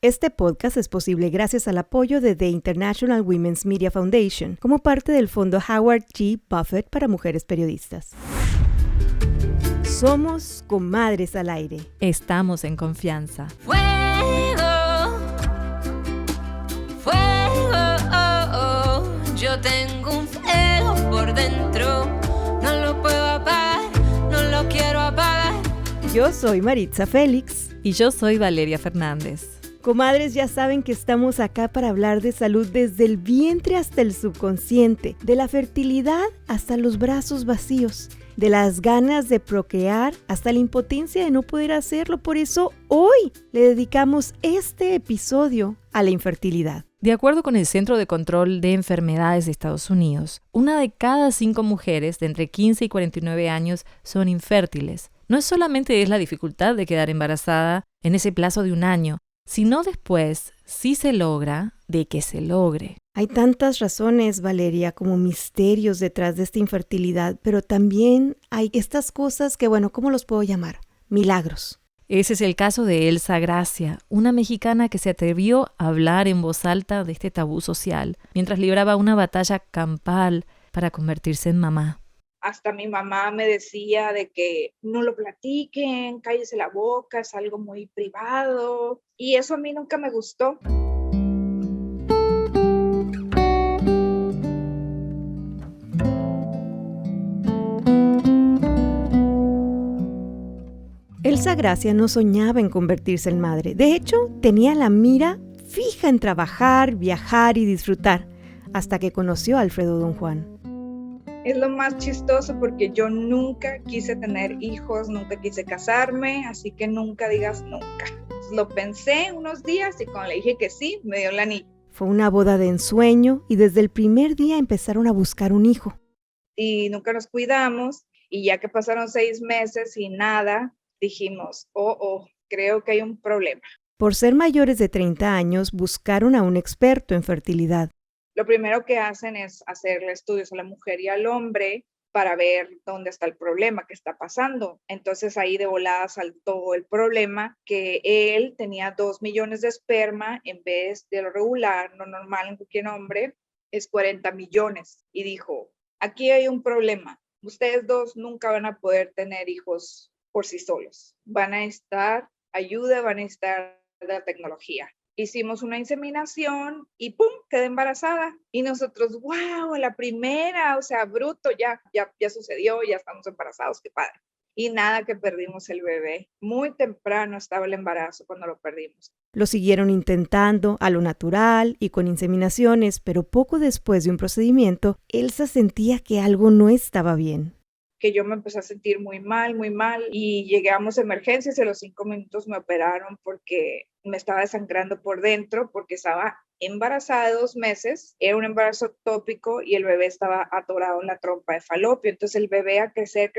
Este podcast es posible gracias al apoyo de The International Women's Media Foundation, como parte del fondo Howard G. Buffett para mujeres periodistas. Somos Comadres al Aire. Estamos en confianza. Fuego, fuego, oh, oh. Yo tengo un fuego por dentro, no lo puedo apagar, no lo quiero apagar. Yo soy Maritza Félix. Y yo soy Valeria Fernández. Comadres, ya saben que estamos acá para hablar de salud desde el vientre hasta el subconsciente, de la fertilidad hasta los brazos vacíos, de las ganas de procrear hasta la impotencia de no poder hacerlo. Por eso hoy le dedicamos este episodio a la infertilidad. De acuerdo con el Centro de Control de Enfermedades de Estados Unidos, 1 de cada 5 mujeres de entre 15 y 49 años son infértiles. No solamente es la dificultad de quedar embarazada en ese plazo de 1 año, sino después, si se logra, de que se logre. Hay tantas razones, Valeria, como misterios detrás de esta infertilidad, pero también hay estas cosas que, ¿cómo los puedo llamar? Milagros. Ese es el caso de Elsa Gracia, una mexicana que se atrevió a hablar en voz alta de este tabú social, mientras libraba una batalla campal para convertirse en mamá. Hasta mi mamá me decía de que no lo platiquen, cállese la boca, es algo muy privado. Y eso a mí nunca me gustó. Elsa Gracia no soñaba en convertirse en madre. De hecho, tenía la mira fija en trabajar, viajar y disfrutar, hasta que conoció a Alfredo Don Juan. Es lo más chistoso porque yo nunca quise tener hijos, nunca quise casarme, así que nunca digas nunca. Lo pensé unos días y cuando le dije que sí, me dio el anillo. Fue una boda de ensueño y desde el primer día empezaron a buscar un hijo. Y nunca nos cuidamos y ya que pasaron 6 meses y nada, dijimos, creo que hay un problema. Por ser mayores de 30 años, buscaron a un experto en fertilidad. Lo primero que hacen es hacerle estudios a la mujer y al hombre para ver dónde está el problema, qué está pasando. Entonces ahí de volada saltó el problema que él tenía 2 millones de esperma en vez de lo regular, no normal en cualquier hombre, es 40 millones. Y dijo, aquí hay un problema. Ustedes dos nunca van a poder tener hijos por sí solos. Van a necesitar ayuda, van a necesitar la tecnología. Hicimos una inseminación y ¡pum! Quedé embarazada. Y nosotros, ¡wow! La primera, bruto, ya sucedió, ya estamos embarazados, qué padre. Y nada, que perdimos el bebé. Muy temprano estaba el embarazo cuando lo perdimos. Lo siguieron intentando a lo natural y con inseminaciones, pero poco después de un procedimiento, Elsa sentía que algo no estaba bien. Que yo me empecé a sentir muy mal y llegamos a emergencias y a los 5 minutos me operaron porque me estaba desangrando por dentro porque estaba embarazada de 2 meses, era un embarazo ectópico y el bebé estaba atorado en la trompa de falopio. Entonces el bebé a crecer,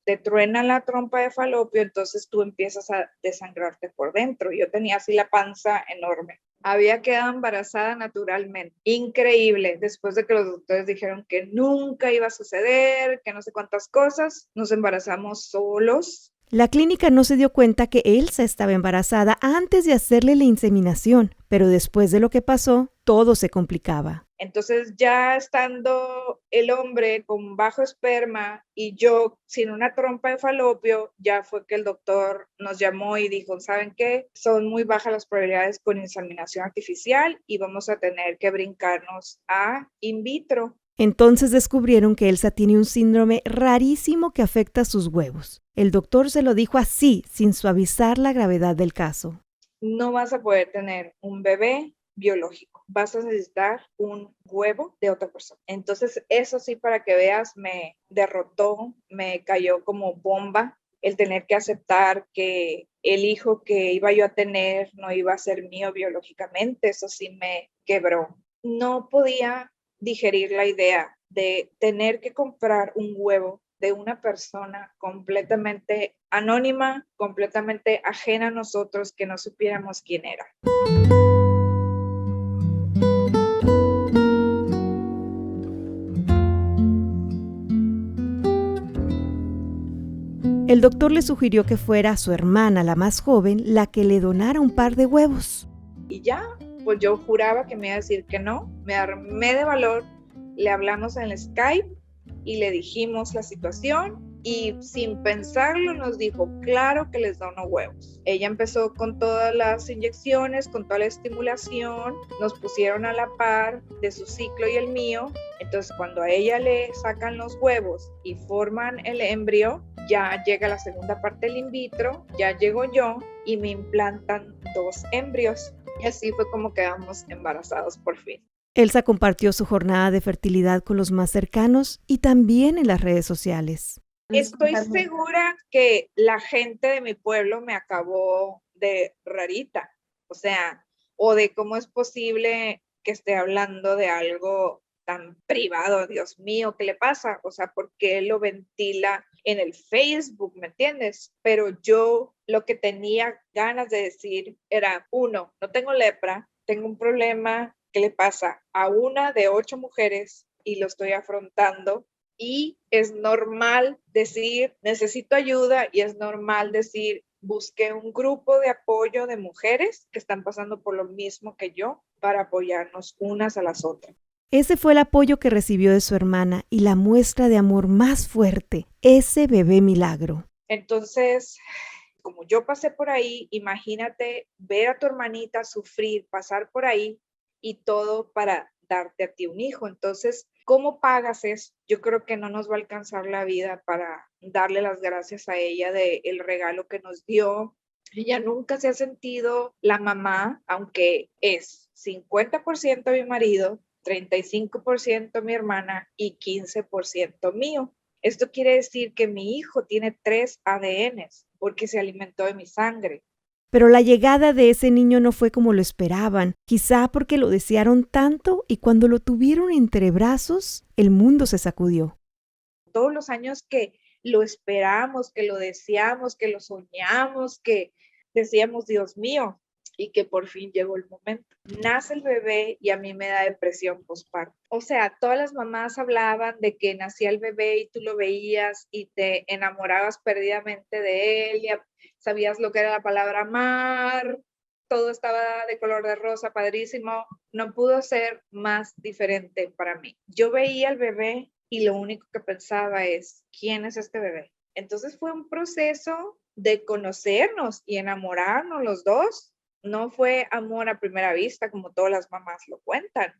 te truena la trompa de falopio, entonces tú empiezas a desangrarte por dentro. Yo tenía así la panza enorme. Había quedado embarazada naturalmente. Increíble. Después de que los doctores dijeron que nunca iba a suceder, que no sé cuántas cosas, nos embarazamos solos. La clínica no se dio cuenta que Elsa estaba embarazada antes de hacerle la inseminación, pero después de lo que pasó, todo se complicaba. Entonces ya estando el hombre con bajo esperma y yo sin una trompa de falopio, ya fue que el doctor nos llamó y dijo, ¿saben qué? Son muy bajas las probabilidades con inseminación artificial y vamos a tener que brincarnos a in vitro. Entonces descubrieron que Elsa tiene un síndrome rarísimo que afecta sus huevos. El doctor se lo dijo así, sin suavizar la gravedad del caso. No vas a poder tener un bebé biológico, vas a necesitar un huevo de otra persona. Entonces eso sí, para que veas, me derrotó, me cayó como bomba el tener que aceptar que el hijo que iba yo a tener no iba a ser mío biológicamente. Eso sí me quebró. No podía digerir la idea de tener que comprar un huevo de una persona completamente anónima, completamente ajena a nosotros, que no supiéramos quién era. El el doctor le sugirió que fuera su hermana, la más joven, la que le donara un par de huevos. Y ya, pues yo juraba que me iba a decir que no, me armé de valor, le hablamos en el Skype y le dijimos la situación y sin pensarlo nos dijo, claro que les dono huevos. Ella empezó con todas las inyecciones, con toda la estimulación, nos pusieron a la par de su ciclo y el mío, entonces cuando a ella le sacan los huevos y forman el embrio, ya llega la segunda parte del in vitro, ya llego yo y me implantan 2 embrios. Y así fue como quedamos embarazados por fin. Elsa compartió su jornada de fertilidad con los más cercanos y también en las redes sociales. Estoy segura que la gente de mi pueblo me acabó de rarita, o de cómo es posible que esté hablando de algo tan privado, Dios mío, ¿qué le pasa? ¿Por qué lo ventila en el Facebook, me entiendes? Pero yo lo que tenía ganas de decir era, 1, no tengo lepra, tengo un problema que le pasa a 1 de 8 mujeres y lo estoy afrontando. Y es normal decir, necesito ayuda, y es normal decir, busqué un grupo de apoyo de mujeres que están pasando por lo mismo que yo para apoyarnos unas a las otras. Ese fue el apoyo que recibió de su hermana y la muestra de amor más fuerte, ese bebé milagro. Entonces, como yo pasé por ahí, imagínate ver a tu hermanita sufrir, pasar por ahí y todo para darte a ti un hijo. Entonces, ¿cómo pagas eso? Yo creo que no nos va a alcanzar la vida para darle las gracias a ella del regalo que nos dio. Ella nunca se ha sentido la mamá, aunque es 50% mi marido, 35% mi hermana y 15% mío. Esto quiere decir que mi hijo tiene 3 ADNs porque se alimentó de mi sangre. Pero la llegada de ese niño no fue como lo esperaban, quizá porque lo desearon tanto y cuando lo tuvieron entre brazos, el mundo se sacudió. Todos los años que lo esperamos, que lo deseamos, que lo soñamos, que decíamos, Dios mío, y que por fin llegó el momento. Nace el bebé y a mí me da depresión postparto. Todas las mamás hablaban de que nacía el bebé y tú lo veías y te enamorabas perdidamente de él, y sabías lo que era la palabra amar, todo estaba de color de rosa, padrísimo. No pudo ser más diferente para mí. Yo veía al bebé y lo único que pensaba es, ¿quién es este bebé? Entonces fue un proceso de conocernos y enamorarnos los dos. No fue amor a primera vista como todas las mamás lo cuentan.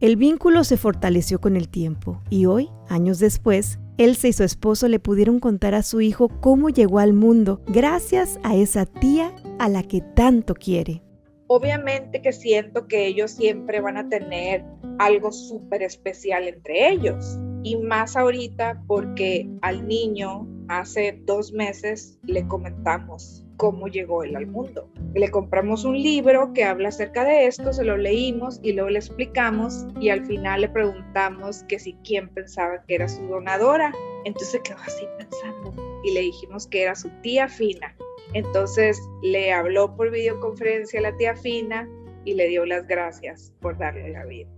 El vínculo se fortaleció con el tiempo y hoy, años después, Elsa y su esposo le pudieron contar a su hijo cómo llegó al mundo gracias a esa tía a la que tanto quiere. Obviamente que siento que ellos siempre van a tener algo súper especial entre ellos. Y más ahorita porque al niño hace 2 meses le comentamos cómo llegó él al mundo. Le compramos un libro que habla acerca de esto, se lo leímos y luego le explicamos y al final le preguntamos que si quién pensaba que era su donadora. Entonces quedó así pensando y le dijimos que era su tía Fina. Entonces le habló por videoconferencia a la tía Fina y le dio las gracias por darle la vida.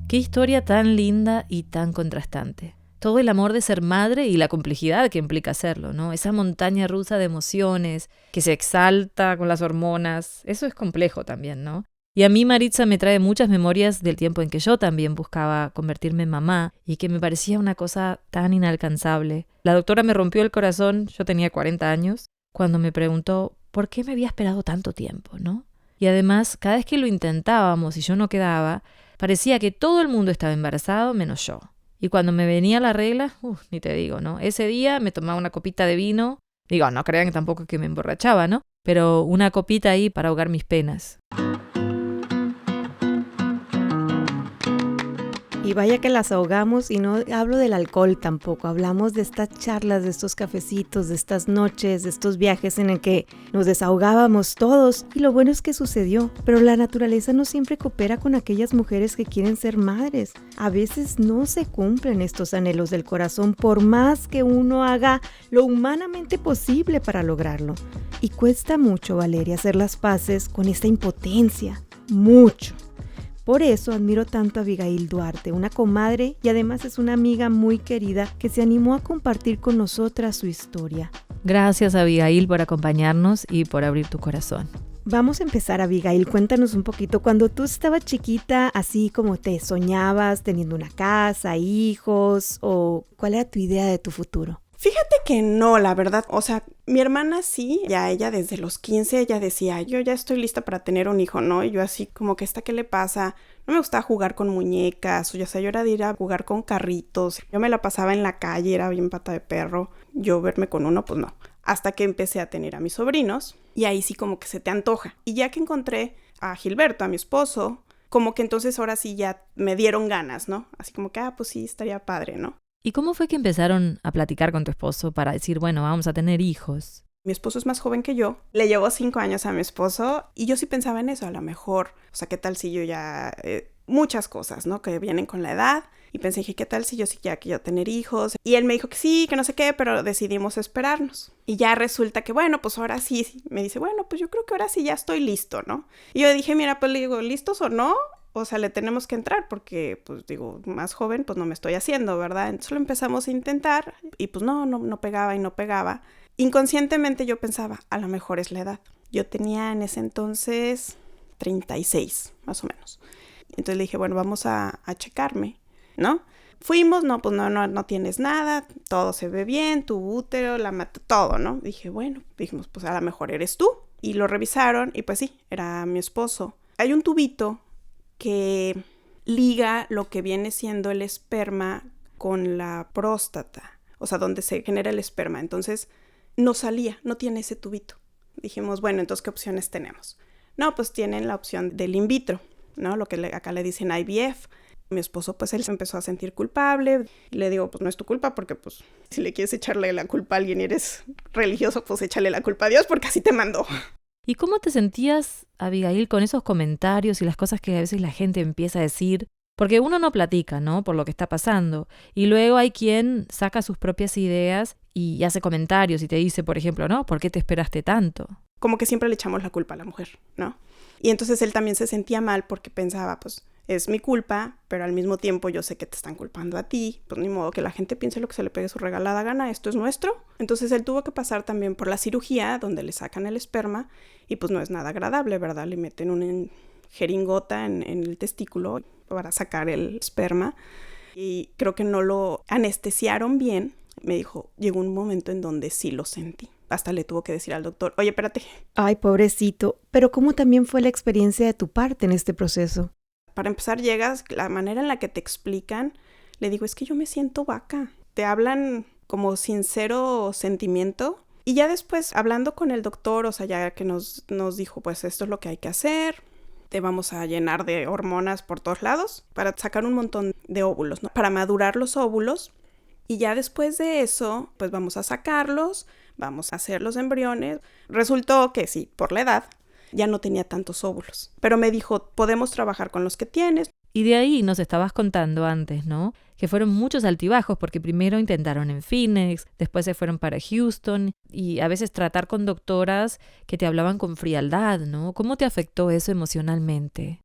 Qué historia tan linda y tan contrastante. Todo el amor de ser madre y la complejidad que implica serlo, ¿no? Esa montaña rusa de emociones que se exalta con las hormonas. Eso es complejo también, ¿no? Y a mí Maritza me trae muchas memorias del tiempo en que yo también buscaba convertirme en mamá y que me parecía una cosa tan inalcanzable. La doctora me rompió el corazón, yo tenía 40 años, cuando me preguntó por qué me había esperado tanto tiempo, ¿no? Y además, cada vez que lo intentábamos y yo no quedaba, parecía que todo el mundo estaba embarazado menos yo. Y cuando me venía la regla, ni te digo, ¿no? Ese día me tomaba una copita de vino. Digo, no crean tampoco que me emborrachaba, ¿no? Pero una copita ahí para ahogar mis penas. Y vaya que las ahogamos, y no hablo del alcohol tampoco, hablamos de estas charlas, de estos cafecitos, de estas noches, de estos viajes en el que nos desahogábamos todos, y lo bueno es que sucedió, pero la naturaleza no siempre coopera con aquellas mujeres que quieren ser madres. A veces no se cumplen estos anhelos del corazón por más que uno haga lo humanamente posible para lograrlo. Y cuesta mucho, Valeria, hacer las paces con esta impotencia, mucho. Por eso admiro tanto a Abigail Duarte, una comadre y además es una amiga muy querida que se animó a compartir con nosotras su historia. Gracias, Abigail, por acompañarnos y por abrir tu corazón. Vamos a empezar, Abigail. Cuéntanos un poquito. Cuando tú estabas chiquita, así como te soñabas teniendo una casa, hijos, o ¿cuál era tu idea de tu futuro? Fíjate que no, la verdad. O sea, mi hermana sí, ya ella desde los 15, ella decía, yo ya estoy lista para tener un hijo, ¿no? Y yo así como que ¿qué le pasa? No me gustaba jugar con muñecas, o ya sea, yo era de ir a jugar con carritos. Yo me la pasaba en la calle, era bien pata de perro. Yo verme con uno, pues no. Hasta que empecé a tener a mis sobrinos y ahí sí como que se te antoja. Y ya que encontré a Gilberto, a mi esposo, como que entonces ahora sí ya me dieron ganas, ¿no? Así como que, pues sí, estaría padre, ¿no? ¿Y cómo fue que empezaron a platicar con tu esposo para decir, bueno, vamos a tener hijos? Mi esposo es más joven que yo, le llevo 5 años a mi esposo y yo sí pensaba en eso, a lo mejor, o sea, ¿qué tal si yo ya... muchas cosas, ¿no? Que vienen con la edad. Y pensé, dije, ¿qué tal si yo sí ya quiero tener hijos? Y él me dijo que sí, que no sé qué, pero decidimos esperarnos. Y ya resulta que, bueno, pues ahora sí. Me dice, bueno, pues yo creo que ahora sí ya estoy listo, ¿no? Y yo dije, mira, pues le digo, ¿listos o no? O sea, le tenemos que entrar porque, pues digo, más joven, pues no me estoy haciendo, ¿verdad? Entonces lo empezamos a intentar y pues no pegaba y no pegaba. Inconscientemente yo pensaba, a lo mejor es la edad. Yo tenía en ese entonces 36, más o menos. Entonces le dije, bueno, vamos a checarme, ¿no? Fuimos, no, pues no tienes nada, todo se ve bien, tu útero, todo, ¿no? Dije, bueno, dijimos, pues a lo mejor eres tú. Y lo revisaron y pues sí, era mi esposo. Hay un tubito que liga lo que viene siendo el esperma con la próstata, o sea, donde se genera el esperma. Entonces, no salía, no tiene ese tubito. Dijimos, bueno, entonces, ¿qué opciones tenemos? No, pues tienen la opción del in vitro, ¿no? Lo que acá le dicen IVF. Mi esposo, pues él se empezó a sentir culpable. Y le digo, pues no es tu culpa porque, pues, si le quieres echarle la culpa a alguien y eres religioso, pues échale la culpa a Dios porque así te mandó. ¿Y cómo te sentías, Abigail, con esos comentarios y las cosas que a veces la gente empieza a decir? Porque uno no platica, ¿no? Por lo que está pasando. Y luego hay quien saca sus propias ideas y hace comentarios y te dice, por ejemplo, ¿no? ¿Por qué te esperaste tanto? Como que siempre le echamos la culpa a la mujer, ¿no? Y entonces él también se sentía mal porque pensaba, pues, es mi culpa, pero al mismo tiempo yo sé que te están culpando a ti. Pues ni modo que la gente piense lo que se le pegue su regalada gana, esto es nuestro. Entonces él tuvo que pasar también por la cirugía donde le sacan el esperma y pues no es nada agradable, ¿verdad? Le meten una jeringota en el testículo para sacar el esperma y creo que no lo anestesiaron bien. Me dijo, llegó un momento en donde sí lo sentí. Hasta le tuvo que decir al doctor, oye, espérate. Ay, pobrecito. Pero ¿cómo también fue la experiencia de tu parte en este proceso? Para empezar, llegas, la manera en la que te explican, le digo, es que yo me siento vaca. Te hablan como sincero sentimiento. Y ya después, hablando con el doctor, o sea, ya que nos dijo, pues esto es lo que hay que hacer. Te vamos a llenar de hormonas por todos lados para sacar un montón de óvulos, ¿no? Para madurar los óvulos. Y ya después de eso, pues vamos a sacarlos, vamos a hacer los embriones. Resultó que sí, por la edad, ya no tenía tantos óvulos. Pero me dijo, podemos trabajar con los que tienes. Y de ahí nos estabas contando antes, ¿no? Que fueron muchos altibajos porque primero intentaron en Phoenix, después se fueron para Houston y a veces tratar con doctoras que te hablaban con frialdad, ¿no? ¿Cómo te afectó eso emocionalmente?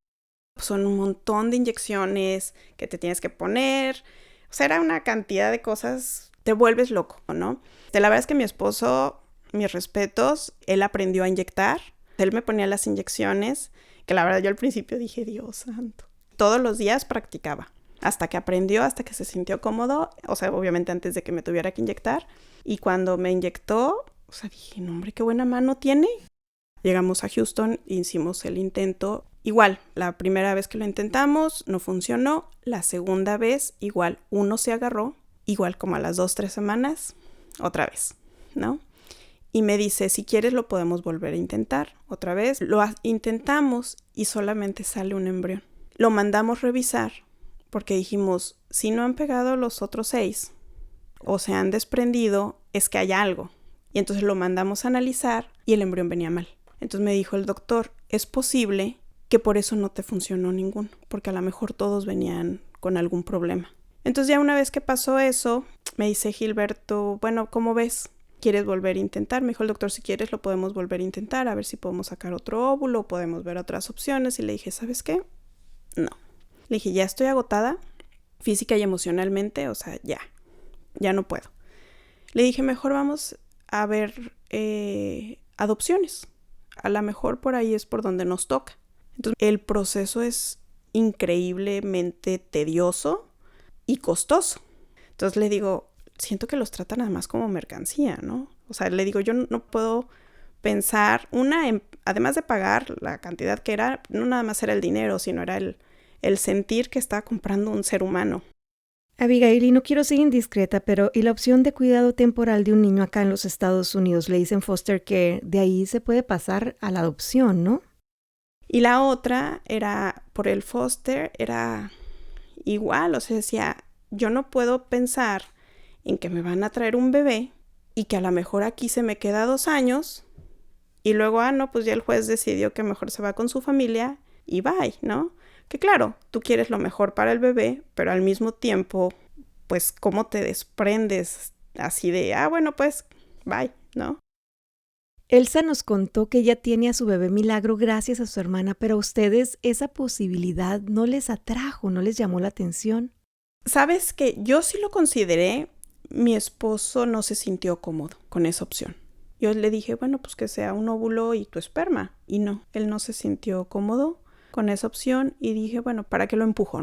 Son un montón de inyecciones que te tienes que poner. O sea, era una cantidad de cosas. Te vuelves loco, ¿no? La verdad es que mi esposo, mis respetos, él aprendió a inyectar. Él me ponía las inyecciones, que la verdad yo al principio dije, Dios santo. Todos los días practicaba, hasta que aprendió, hasta que se sintió cómodo, o sea, obviamente antes de que me tuviera que inyectar. Y cuando me inyectó, o sea, dije, no hombre, qué buena mano tiene. Llegamos a Houston, hicimos el intento. Igual, la primera vez que lo intentamos no funcionó, la segunda vez igual uno se agarró, igual como a las 2-3 semanas, otra vez, ¿no? Y me dice, si quieres lo podemos volver a intentar otra vez. Lo intentamos y solamente sale un embrión. Lo mandamos revisar porque dijimos, si no han pegado los otros 6 o se han desprendido, es que hay algo. Y entonces lo mandamos a analizar y el embrión venía mal. Entonces me dijo el doctor, es posible que por eso no te funcionó ninguno, porque a lo mejor todos venían con algún problema. Entonces ya una vez que pasó eso, me dice Gilberto, bueno, ¿cómo ves? ¿Quieres volver a intentar? Me dijo el doctor, si quieres lo podemos volver a intentar, a ver si podemos sacar otro óvulo, podemos ver otras opciones. Y le dije, ¿sabes qué? no. Le dije, ya estoy agotada, física y emocionalmente, o sea, ya no puedo. Le dije, mejor vamos a ver adopciones. A lo mejor por ahí es por donde nos toca. Entonces, el proceso es increíblemente tedioso y costoso. Entonces le digo, siento que los tratan nada más como mercancía, ¿no? O sea, le digo, yo no puedo pensar, además de pagar la cantidad que era, no nada más era el dinero, sino era el sentir que estaba comprando un ser humano. Abigail, y no quiero ser indiscreta, pero ¿y la opción de cuidado temporal de un niño acá en los Estados Unidos? Le dicen foster care, de ahí se puede pasar a la adopción, ¿no? Y la otra era, por el foster, era igual, o sea, decía, yo no puedo pensar en que me van a traer un bebé y que a lo mejor aquí se me queda 2 años y luego, no, pues ya el juez decidió que mejor se va con su familia y bye, ¿no? Que claro, tú quieres lo mejor para el bebé, pero al mismo tiempo, pues, ¿cómo te desprendes así de, bueno, pues, bye, ¿no? Elsa nos contó que ella tiene a su bebé Milagro gracias a su hermana, pero a ustedes esa posibilidad no les atrajo, no les llamó la atención. Sabes que yo sí lo consideré, mi esposo no se sintió cómodo con esa opción. Yo le dije, bueno, pues que sea un óvulo y tu esperma. Y no, él no se sintió cómodo con esa opción y dije, bueno, ¿para qué lo empujo?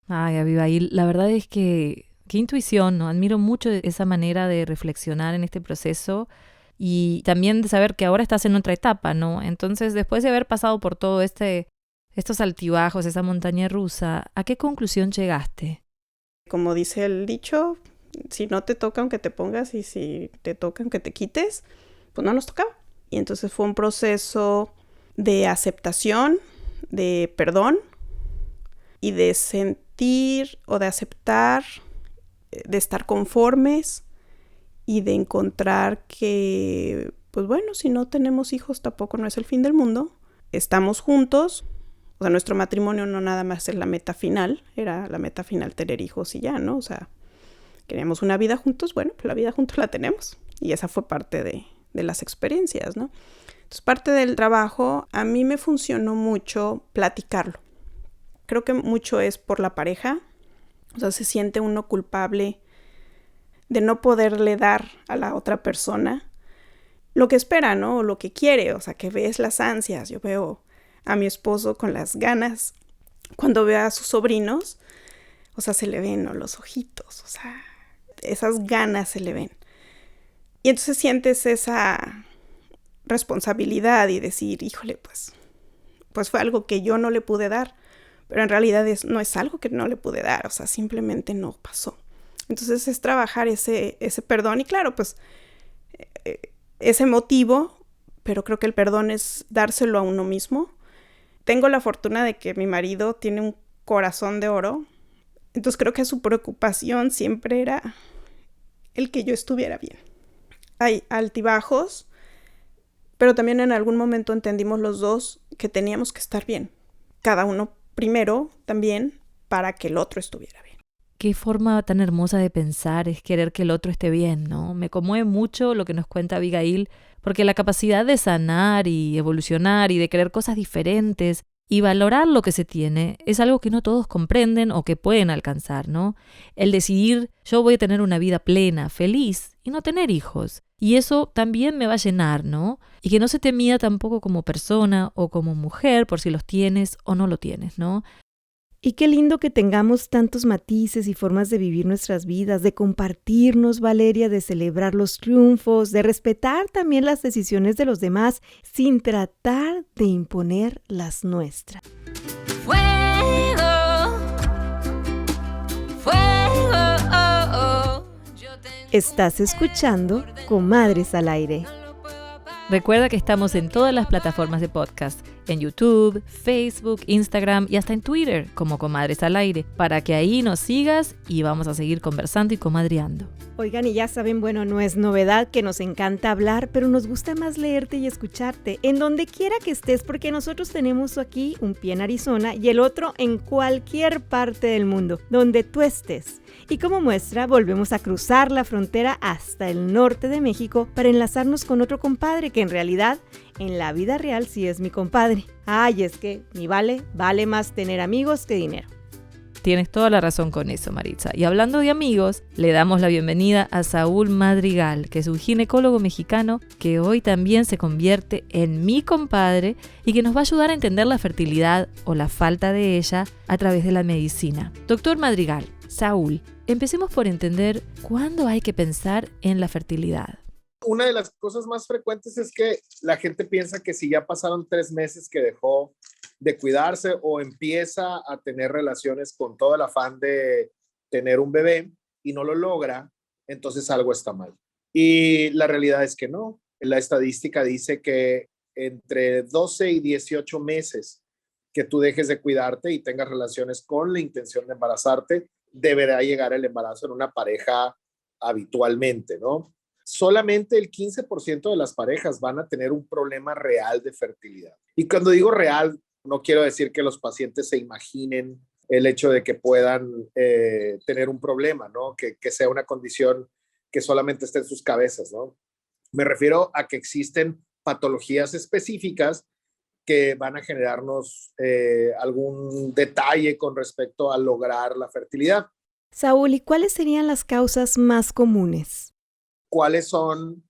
Ay, Abigail, la verdad es que qué intuición, ¿no? Admiro mucho esa manera de reflexionar en este proceso y también de saber que ahora estás en otra etapa, ¿no? Entonces, después de haber pasado por todo estos altibajos, esa montaña rusa, ¿a qué conclusión llegaste? Como dice el dicho, si no te toca aunque te pongas y si te toca aunque te quites, pues no nos tocaba. Y entonces fue un proceso de aceptación, de perdón y de sentir o de aceptar, de estar conformes y de encontrar que, pues bueno, si no tenemos hijos tampoco no es el fin del mundo. Estamos juntos, o sea, nuestro matrimonio no nada más es la meta final, era la meta final tener hijos y ya, ¿no? O sea, queríamos una vida juntos, bueno, pues la vida juntos la tenemos y esa fue parte de las experiencias, ¿no? Entonces, parte del trabajo, a mí me funcionó mucho platicarlo. Creo que mucho es por la pareja. O sea, se siente uno culpable de no poderle dar a la otra persona lo que espera, ¿no? O lo que quiere. O sea, que ves las ansias. Yo veo a mi esposo con las ganas. Cuando veo a sus sobrinos, o sea, se le ven, ¿no? Los ojitos. O sea, esas ganas se le ven. Y entonces sientes esa responsabilidad y decir, híjole, pues fue algo que yo no le pude dar, pero en realidad no es algo que no le pude dar, o sea, simplemente no pasó. Entonces es trabajar ese perdón y claro, pues es emotivo, pero creo que el perdón es dárselo a uno mismo. Tengo la fortuna de que mi marido tiene un corazón de oro, entonces creo que su preocupación siempre era el que yo estuviera bien. Hay altibajos, pero también en algún momento entendimos los dos que teníamos que estar bien. Cada uno primero también para que el otro estuviera bien. Qué forma tan hermosa de pensar es querer que el otro esté bien, ¿no? Me conmueve mucho lo que nos cuenta Abigail, porque la capacidad de sanar y evolucionar y de querer cosas diferentes y valorar lo que se tiene es algo que no todos comprenden o que pueden alcanzar, ¿no? El decidir, yo voy a tener una vida plena, feliz y no tener hijos. Y eso también me va a llenar, ¿no? Y que no se te mida tampoco como persona o como mujer por si los tienes o no lo tienes, ¿no? Y qué lindo que tengamos tantos matices y formas de vivir nuestras vidas, de compartirnos, Valeria, de celebrar los triunfos, de respetar también las decisiones de los demás sin tratar de imponer las nuestras. Estás escuchando Comadres al Aire. Recuerda que estamos en todas las plataformas de podcast, en YouTube, Facebook, Instagram y hasta en Twitter como Comadres al Aire, para que ahí nos sigas y vamos a seguir conversando y comadreando. Oigan, y ya saben, bueno, no es novedad que nos encanta hablar, pero nos gusta más leerte y escucharte en donde quiera que estés, porque nosotros tenemos aquí un pie en Arizona y el otro en cualquier parte del mundo, donde tú estés. Y como muestra, volvemos a cruzar la frontera hasta el norte de México para enlazarnos con otro compadre que en realidad en la vida real sí es mi compadre. Ay, es que mi vale más tener amigos que dinero. Tienes toda la razón con eso, Maritza. Y hablando de amigos, le damos la bienvenida a Saúl Madrigal, que es un ginecólogo mexicano que hoy también se convierte en mi compadre y que nos va a ayudar a entender la fertilidad o la falta de ella a través de la medicina. Doctor Madrigal, Saúl, empecemos por entender cuándo hay que pensar en la fertilidad. Una de las cosas más frecuentes es que la gente piensa que si ya pasaron 3 meses que dejó de cuidarse o empieza a tener relaciones con todo el afán de tener un bebé y no lo logra, entonces algo está mal. Y la realidad es que no. La estadística dice que entre 12 y 18 meses que tú dejes de cuidarte y tengas relaciones con la intención de embarazarte, deberá llegar el embarazo en una pareja habitualmente, ¿no? Solamente el 15% de las parejas van a tener un problema real de fertilidad. Y cuando digo real, no quiero decir que los pacientes se imaginen el hecho de que puedan tener un problema, ¿no? Que sea una condición que solamente esté en sus cabezas, ¿no? Me refiero a que existen patologías específicas que van a generarnos algún detalle con respecto a lograr la fertilidad. Saúl, ¿y cuáles serían las causas más comunes? ¿Cuáles son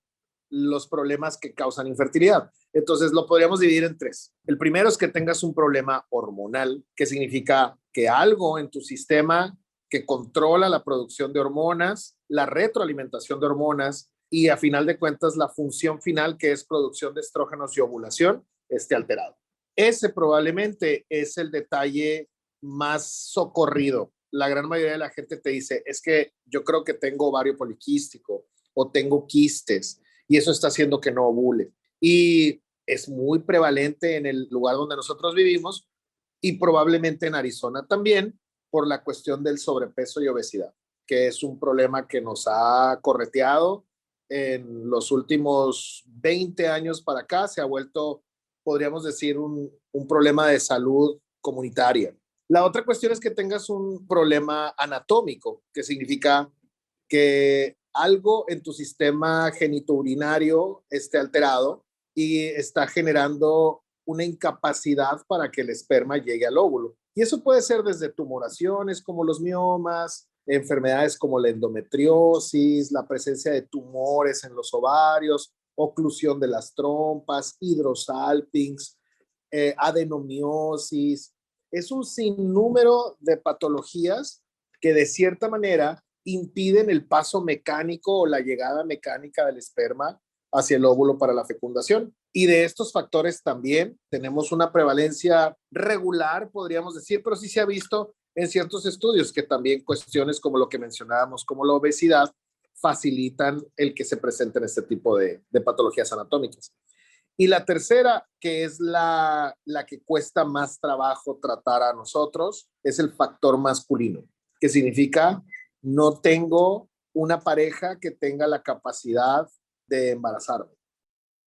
los problemas que causan infertilidad? Entonces lo podríamos dividir en 3. El primero es que tengas un problema hormonal, que significa que algo en tu sistema que controla la producción de hormonas, la retroalimentación de hormonas y a final de cuentas la función final, que es producción de estrógenos y ovulación, esté alterado. Ese probablemente es el detalle más socorrido. La gran mayoría de la gente te dice, es que yo creo que tengo ovario poliquístico o tengo quistes y eso está haciendo que no ovule. Y es muy prevalente en el lugar donde nosotros vivimos y probablemente en Arizona también por la cuestión del sobrepeso y obesidad, que es un problema que nos ha correteado en los últimos 20 años para acá. Se ha vuelto, podríamos decir, un problema de salud comunitaria. La otra cuestión es que tengas un problema anatómico, que significa que algo en tu sistema genitourinario esté alterado y está generando una incapacidad para que el esperma llegue al óvulo. Y eso puede ser desde tumoraciones como los miomas, enfermedades como la endometriosis, la presencia de tumores en los ovarios, oclusión de las trompas, hidrosalpinx, adenomiosis. Es un sinnúmero de patologías que de cierta manera impiden el paso mecánico o la llegada mecánica del esperma hacia el óvulo para la fecundación. Y de estos factores también tenemos una prevalencia regular, podríamos decir, pero sí se ha visto en ciertos estudios que también cuestiones como lo que mencionábamos, como la obesidad, facilitan el que se presenten este tipo de patologías anatómicas. Y la tercera, que es la que cuesta más trabajo tratar a nosotros, es el factor masculino, que significa no tengo una pareja que tenga la capacidad de embarazarme.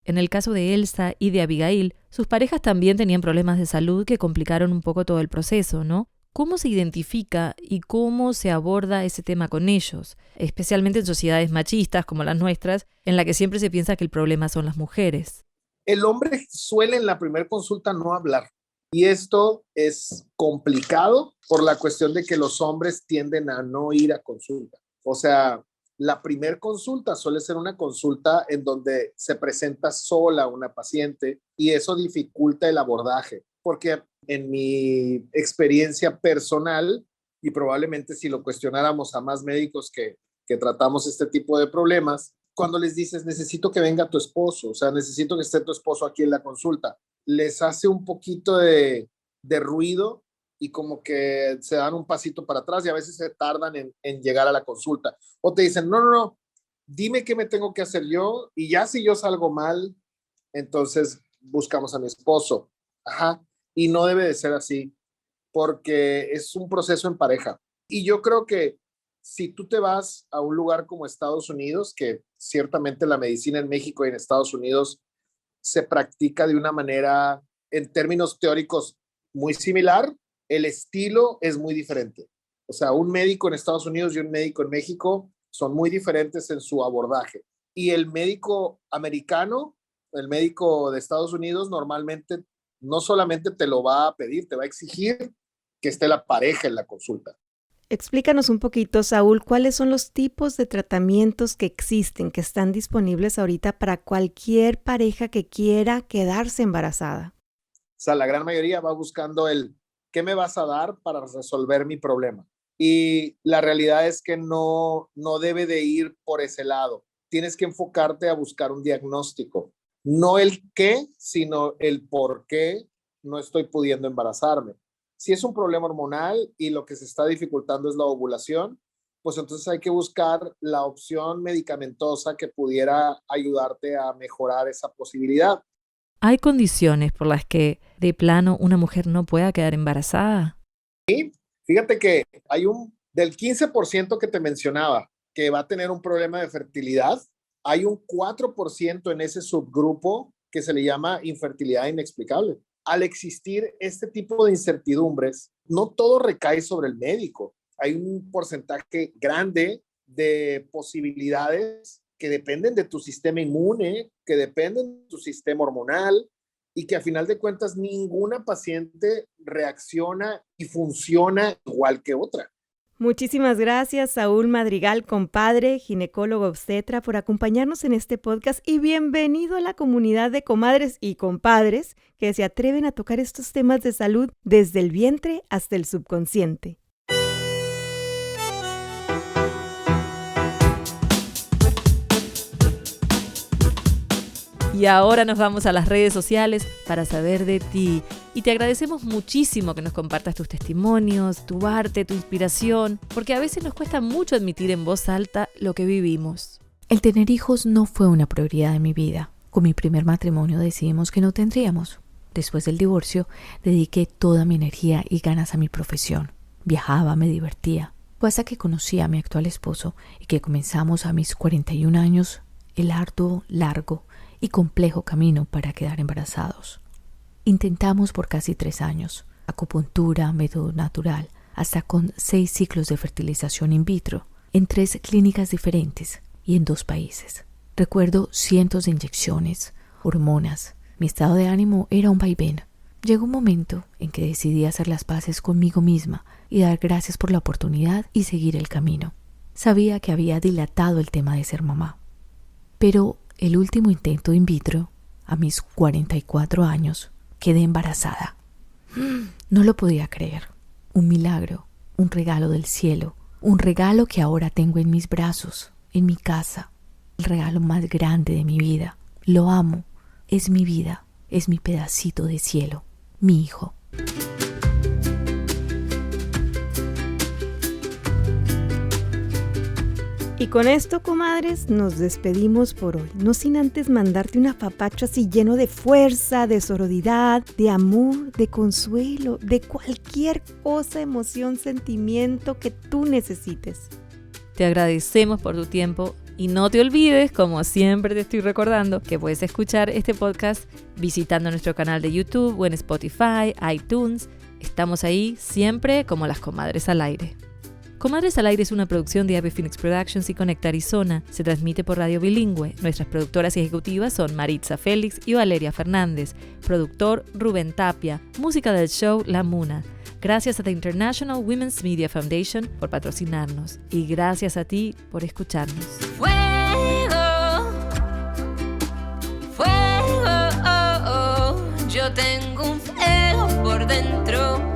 En el caso de Elsa y de Abigail, sus parejas también tenían problemas de salud que complicaron un poco todo el proceso, ¿no? ¿Cómo se identifica y cómo se aborda ese tema con ellos? Especialmente en sociedades machistas como las nuestras, en la que siempre se piensa que el problema son las mujeres. El hombre suele en la primera consulta no hablar. Y esto es complicado por la cuestión de que los hombres tienden a no ir a consulta. O sea, la primer consulta suele ser una consulta en donde se presenta sola una paciente y eso dificulta el abordaje. Porque en mi experiencia personal, y probablemente si lo cuestionáramos a más médicos que tratamos este tipo de problemas, cuando les dices, necesito que venga tu esposo, o sea, necesito que esté tu esposo aquí en la consulta, les hace un poquito de ruido y como que se dan un pasito para atrás y a veces se tardan en llegar a la consulta. O te dicen, no, dime qué me tengo que hacer yo y ya si yo salgo mal, entonces buscamos a mi esposo. Ajá, y no debe de ser así porque es un proceso en pareja. Y yo creo que si tú te vas a un lugar como Estados Unidos, que ciertamente la medicina en México y en Estados Unidos se practica de una manera, en términos teóricos, muy similar, el estilo es muy diferente. O sea, un médico en Estados Unidos y un médico en México son muy diferentes en su abordaje. Y el médico americano el médico de Estados Unidos normalmente no solamente te lo va a pedir, te va a exigir que esté la pareja en la consulta. Explícanos un poquito, Saúl, ¿cuáles son los tipos de tratamientos que existen, que están disponibles ahorita para cualquier pareja que quiera quedarse embarazada? O sea, la gran mayoría va buscando ¿qué me vas a dar para resolver mi problema? Y la realidad es que no debe de ir por ese lado. Tienes que enfocarte a buscar un diagnóstico. No el qué, sino el por qué no estoy pudiendo embarazarme. Si es un problema hormonal y lo que se está dificultando es la ovulación, pues entonces hay que buscar la opción medicamentosa que pudiera ayudarte a mejorar esa posibilidad. ¿Hay condiciones por las que de plano una mujer no pueda quedar embarazada? Sí, fíjate que hay del 15% que te mencionaba que va a tener un problema de fertilidad, hay un 4% en ese subgrupo que se le llama infertilidad inexplicable. Al existir este tipo de incertidumbres, no todo recae sobre el médico. Hay un porcentaje grande de posibilidades que dependen de tu sistema inmune, que dependen de tu sistema hormonal y que a final de cuentas ninguna paciente reacciona y funciona igual que otra. Muchísimas gracias, Saúl Madrigal, compadre, ginecólogo obstetra, por acompañarnos en este podcast y bienvenido a la comunidad de comadres y compadres que se atreven a tocar estos temas de salud desde el vientre hasta el subconsciente. Y ahora nos vamos a las redes sociales para saber de ti. Y te agradecemos muchísimo que nos compartas tus testimonios, tu arte, tu inspiración, porque a veces nos cuesta mucho admitir en voz alta lo que vivimos. El tener hijos no fue una prioridad en mi vida. Con mi primer matrimonio decidimos que no tendríamos. Después del divorcio, dediqué toda mi energía y ganas a mi profesión. Viajaba, me divertía. Fue hasta que conocí a mi actual esposo y que comenzamos a mis 41 años el arduo, largo y complejo camino para quedar embarazados. Intentamos por casi 3 años, acupuntura, método natural, hasta con 6 ciclos de fertilización in vitro, en 3 clínicas diferentes y en 2 países. Recuerdo cientos de inyecciones, hormonas. Mi estado de ánimo era un vaivén. Llegó un momento en que decidí hacer las paces conmigo misma y dar gracias por la oportunidad y seguir el camino. Sabía que había dilatado el tema de ser mamá. Pero el último intento in vitro, a mis 44 años, quedé embarazada. No lo podía creer. Un milagro, un regalo del cielo, un regalo que ahora tengo en mis brazos, en mi casa. El regalo más grande de mi vida. Lo amo. Es mi vida. Es mi pedacito de cielo. Mi hijo. Y con esto, comadres, nos despedimos por hoy, no sin antes mandarte un apapacho así lleno de fuerza, de sororidad, de amor, de consuelo, de cualquier cosa, emoción, sentimiento que tú necesites. Te agradecemos por tu tiempo y no te olvides, como siempre te estoy recordando, que puedes escuchar este podcast visitando nuestro canal de YouTube o en Spotify, iTunes. Estamos ahí siempre como las comadres al aire. Comadres al Aire es una producción de AB Phoenix Productions y Conecta Arizona. Se transmite por radio bilingüe. Nuestras productoras ejecutivas son Maritza Félix y Valeria Fernández. Productor Rubén Tapia. Música del show La Muna. Gracias a The International Women's Media Foundation por patrocinarnos. Y gracias a ti por escucharnos. Fuego, fuego, yo tengo un fuego por dentro.